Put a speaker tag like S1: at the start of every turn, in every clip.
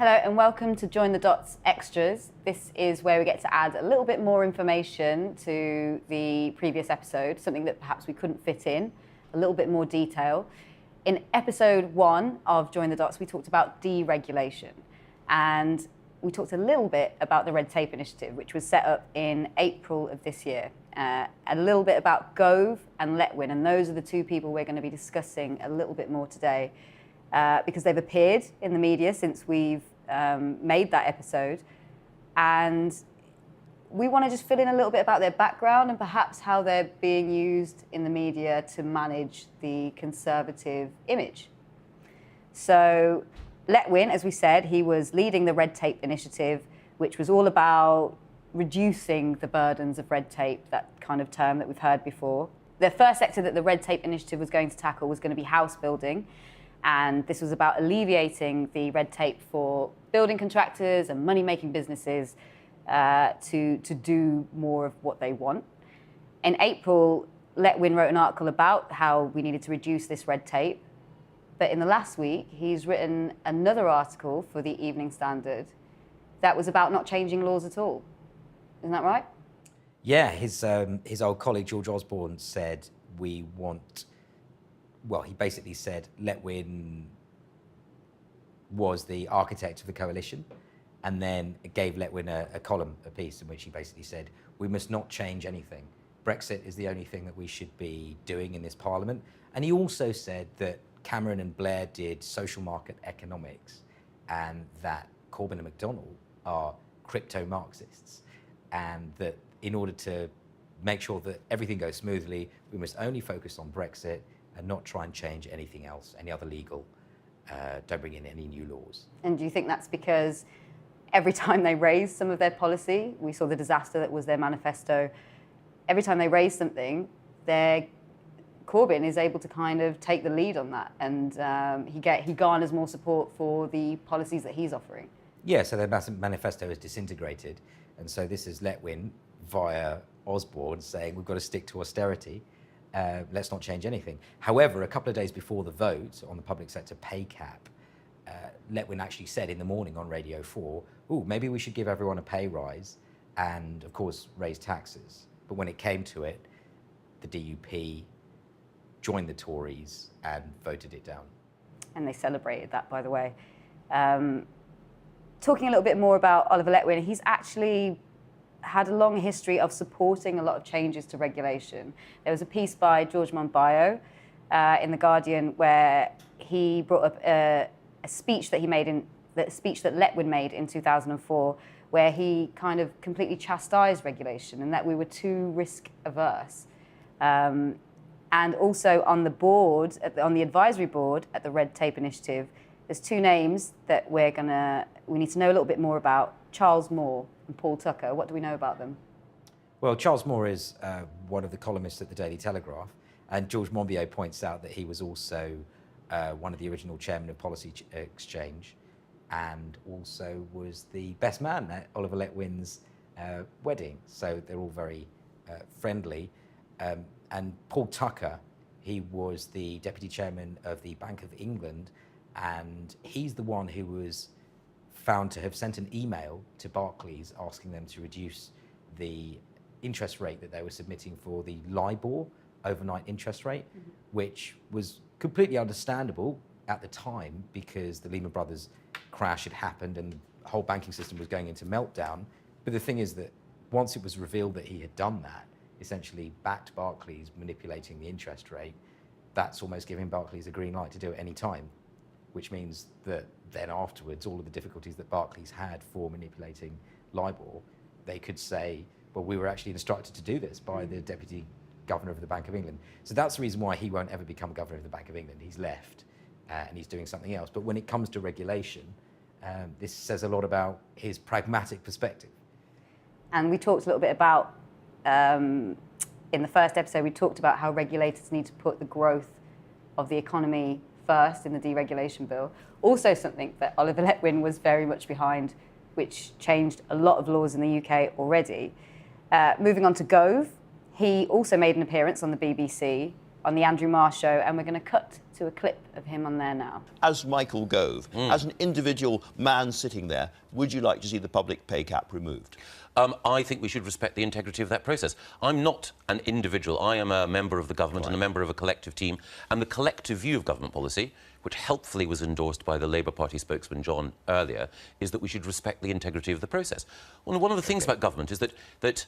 S1: Hello and welcome to Join the Dots Extras. This is where we get to add a little bit more information to the previous episode, something that perhaps we couldn't fit in, a little bit more detail. In episode 1 of Join the Dots, we talked about deregulation, and we talked a little bit about the Red Tape Initiative, which was set up in April of this year. A little bit about Gove and Letwin, and those are the two people we're going to be discussing a little bit more today. Because they've appeared in the media since we've made that episode. And we want to just fill in a little bit about their background and perhaps how they're being used in the media to manage the conservative image. So Letwin, as we said, he was leading the Red Tape Initiative, which was all about reducing the burdens of red tape, that kind of term that we've heard before. The first sector that the Red Tape Initiative was going to tackle was going to be house building. And this was about alleviating the red tape for building contractors and money-making businesses to do more of what they want. In April, Letwin wrote an article about how we needed to reduce this red tape. But in the last week, he's written another article for the Evening Standard that was about not changing laws at all. Isn't that right?
S2: Yeah, his old colleague George Osborne said we want... Well, he basically said Letwin was the architect of the coalition, and then gave Letwin a column, a piece, in which he basically said, we must not change anything. Brexit is the only thing that we should be doing in this parliament. And he also said that Cameron and Blair did social market economics, and that Corbyn and McDonnell are crypto-Marxists, and that in order to make sure that everything goes smoothly, we must only focus on Brexit and not try and change anything else, any other legal, don't bring in any new laws. And
S1: do you think that's because every time they raise some of their policy, we saw the disaster that was their manifesto, every time they raise something, Corbyn is able to kind of take the lead on that, and he garners more support for the policies that he's offering?
S2: Yeah, so their manifesto is disintegrated, and so this is Letwin via Osborne saying we've got to stick to austerity. Let's not change anything. However, a couple of days before the vote on the public sector pay cap, Letwin actually said in the morning on Radio 4, maybe we should give everyone a pay rise and, of course, raise taxes. But when it came to it, the DUP joined the Tories and voted it down.
S1: And they celebrated that, by the way. Talking a little bit more about Oliver Letwin, he's actually had a long history of supporting a lot of changes to regulation. There was a piece by George Monbiot in The Guardian where he brought up a speech that Letwin made in 2004, where he kind of completely chastised regulation and that we were too risk averse. And also on the board, on the advisory board at the Red Tape Initiative, there's two names that we need to know a little bit more about: Charles Moore and Paul Tucker. What do we know about them?
S2: Well, Charles Moore is one of the columnists at the Daily Telegraph, and George Monbiot points out that he was also one of the original chairmen of Policy Exchange, and also was the best man at Oliver Letwin's wedding. So they're all very friendly. And Paul Tucker, he was the deputy chairman of the Bank of England, and he's the one who was found to have sent an email to Barclays asking them to reduce the interest rate that they were submitting for the LIBOR overnight interest rate, which was completely understandable at the time because the Lehman Brothers crash had happened and the whole banking system was going into meltdown. But the thing is that once it was revealed that he had done that, essentially backed Barclays manipulating the interest rate, that's almost giving Barclays a green light to do it any time, which means that then afterwards, all of the difficulties that Barclays had for manipulating LIBOR, they could say, well, we were actually instructed to do this by the Deputy Governor of the Bank of England. So that's the reason why he won't ever become Governor of the Bank of England. He's left and he's doing something else. But when it comes to regulation, this says a lot about his pragmatic perspective.
S1: And we talked a little bit about, in the first episode, we talked about how regulators need to put the growth of the economy first in the deregulation bill. Also something that Oliver Letwin was very much behind, which changed a lot of laws in the UK already. Moving on to Gove, he also made an appearance on the BBC on the Andrew Marr show, and we're going to cut to a clip of him on there now.
S3: As Michael Gove, as an individual man sitting there, would you like to see the public pay cap removed?
S4: I think we should respect the integrity of that process. I'm not an individual. I am a member of the government and a member of a collective team. And the collective view of government policy, which helpfully was endorsed by the Labour Party spokesman John earlier, is that we should respect the integrity of the process. Well, one of the things about government is that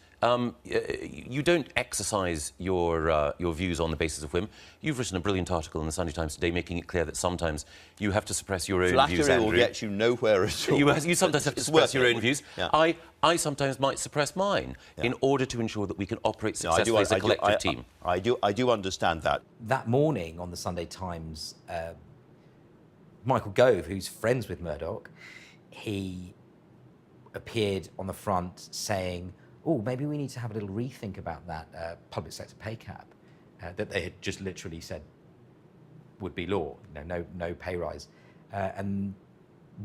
S4: you don't exercise your views on the basis of whim. You've written a brilliant article in the Sunday Times today making it clear that sometimes you have to suppress your own views,
S3: Flattery
S4: Andrew.
S3: will get you nowhere at all.
S4: You sometimes have to suppress your own views.
S3: Yeah.
S4: I sometimes might suppress mine in order to ensure that we can operate successfully as a collective team.
S3: I do understand that.
S2: That morning on the Sunday Times, Michael Gove, who's friends with Murdoch, he appeared on the front saying, oh, maybe we need to have a little rethink about that public sector pay cap that they had just literally said would be law, no pay rise. And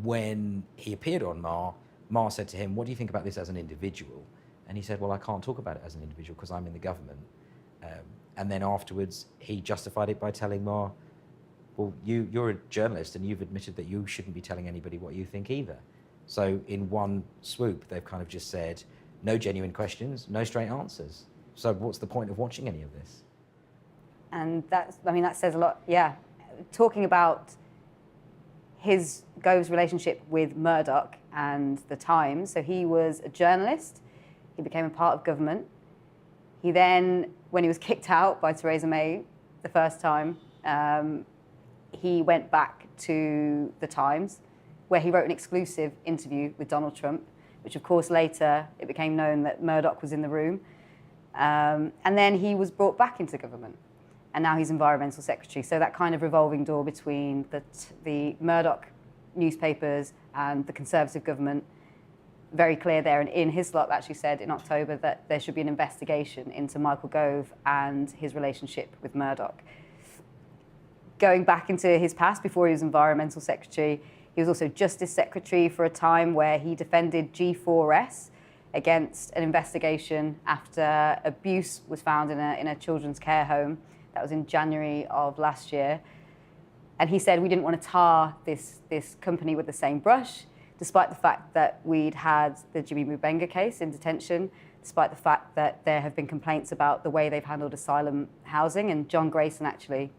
S2: when he appeared on Marr said to him, what do you think about this as an individual? And he said, well, I can't talk about it as an individual because I'm in the government. And then afterwards, he justified it by telling Marr, well, you're a journalist and you've admitted that you shouldn't be telling anybody what you think either. So in one swoop, they've kind of just said, no genuine questions, no straight answers. So what's the point of watching any of this?
S1: And that says a lot, yeah. Talking about Gove's relationship with Murdoch and the Times. So he was a journalist. He became a part of government. He then, when he was kicked out by Theresa May the first time, he went back to the Times, where he wrote an exclusive interview with Donald Trump, which of course later it became known that Murdoch was in the room. And then he was brought back into government. And now he's environmental secretary. So that kind of revolving door between the Murdoch newspapers and the Conservative government, very clear there. And Ian Hislop actually said in October that there should be an investigation into Michael Gove and his relationship with Murdoch. Going back into his past, before he was environmental secretary, he was also justice secretary for a time where he defended G4S against an investigation after abuse was found in a children's care home. That was in January of last year. And he said we didn't want to tar this company with the same brush, despite the fact that we'd had the Jimmy Mubenga case in detention, despite the fact that there have been complaints about the way they've handled asylum housing. And John Grayson actually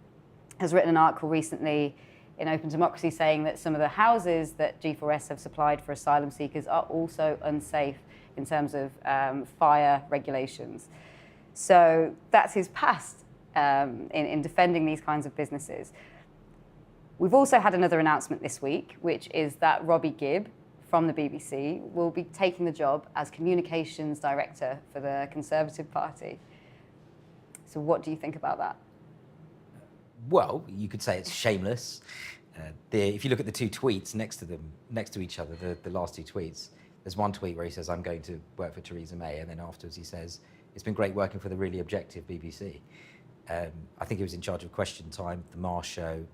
S1: has written an article recently in Open Democracy saying that some of the houses that G4S have supplied for asylum seekers are also unsafe in terms of fire regulations. So that's his past in defending these kinds of businesses. We've also had another announcement this week, which is that Robbie Gibb from the BBC will be taking the job as communications director for the Conservative Party. So what do you think about that?
S2: Well, you could say it's shameless. If you look at the two tweets next to each other, the last two tweets, there's one tweet where he says, I'm going to work for Theresa May, and then afterwards he says, it's been great working for the really objective BBC. I think he was in charge of Question Time, The Marr Show,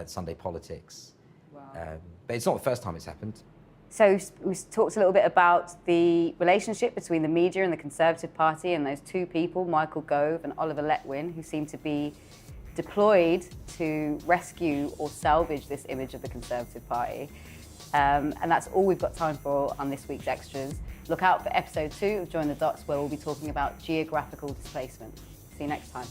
S2: Sunday Politics. Wow. But it's not the first time it's happened.
S1: So we talked a little bit about the relationship between the media and the Conservative Party and those two people, Michael Gove and Oliver Letwin, who seem to be deployed to rescue or salvage this image of the Conservative Party. And that's all we've got time for on this week's Extras. Look out for episode 2 of Join the Dots, where we'll be talking about geographical displacement. See you next time.